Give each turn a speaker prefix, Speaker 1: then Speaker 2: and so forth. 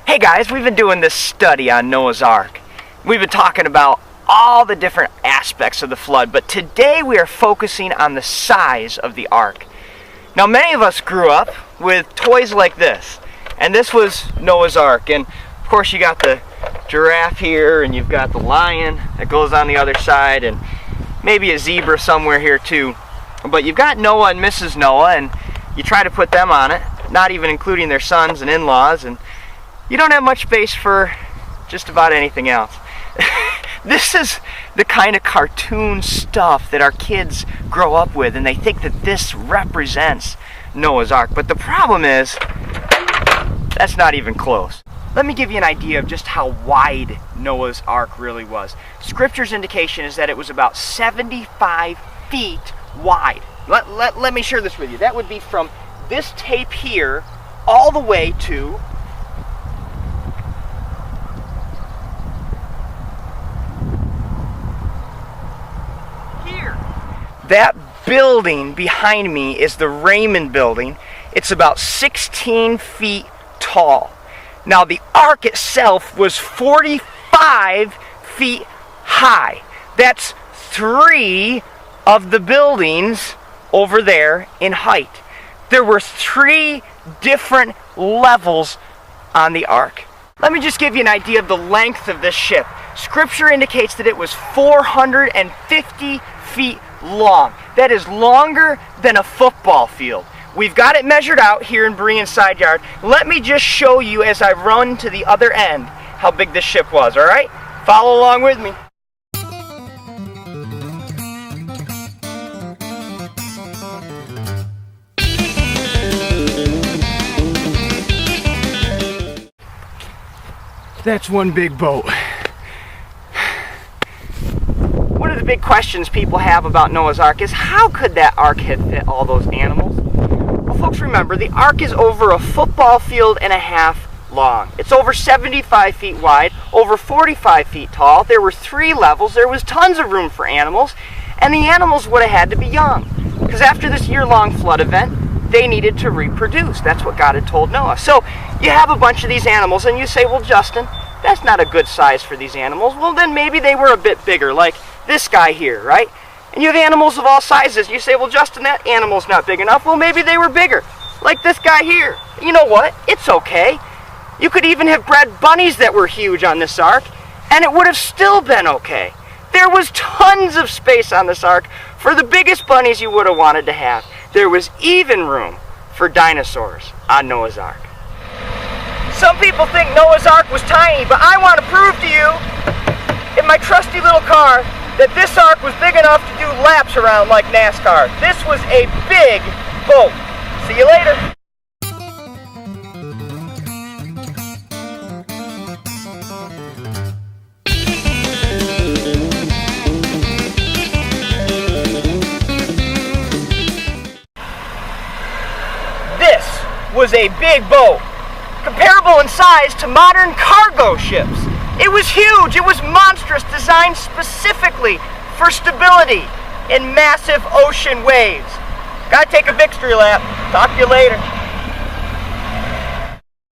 Speaker 1: Hey guys, we've been doing this study on Noah's Ark. We've been talking about all the different aspects of the flood, but today we are focusing on the size of the ark. Now, many of us grew up with toys like this, and this was Noah's Ark. And of course you got the giraffe here, and you've got the lion that goes on the other side, and maybe a zebra somewhere here too. But you've got Noah and Mrs. Noah, and you try to put them on it, not even including their sons and in-laws, and you don't have much space for just about anything else. This is the kind of cartoon stuff that our kids grow up with, and they think that this represents Noah's Ark. But the problem is, that's not even close. Let me give you an idea of just how wide Noah's Ark really was. Scripture's indication is that it was about 75 feet wide. Let me share this with you. That would be from this tape here all the way to here. That building behind me is the Raymond Building. It's about 16 feet tall. Now, the ark itself was 45 feet high. That's 3 of the buildings over there in height. There were 3 different levels on the ark. Let me just give you an idea of the length of this ship. Scripture indicates that it was 450 feet long. That is longer than a football field. We've got it measured out here in Berean Side Yard. Let me just show you as I run to the other end how big this ship was, all right? Follow along with me. That's one big boat. One of the big questions people have about Noah's Ark is, how could that ark have fit all those animals? Well, folks, remember, the ark is over a football field and a half long. It's over 75 feet wide, over 45 feet tall. There were 3 levels. There was tons of room for animals, and the animals would have had to be young, because after this year-long flood event, they needed to reproduce. That's what God had told Noah. So you have a bunch of these animals, and you say, well, Justin, that's not a good size for these animals. Well, then maybe they were a bit bigger, like this guy here, right? And you have animals of all sizes. You say, well, Justin, that animal's not big enough. Well, maybe they were bigger, like this guy here. You know what? It's okay. You could even have bred bunnies that were huge on this ark, and it would have still been okay. There was tons of space on this ark for the biggest bunnies you would have wanted to have. There was even room for dinosaurs on Noah's Ark. Some people think Noah's Ark was tiny, but I want to prove to you in my trusty little car that this ark was big enough to do laps around like NASCAR. This was a big boat. See you later. This was a big boat, comparable in size to modern cargo ships. It was huge, it was monstrous, designed specifically for stability in massive ocean waves. Gotta take a victory lap. Talk to you later.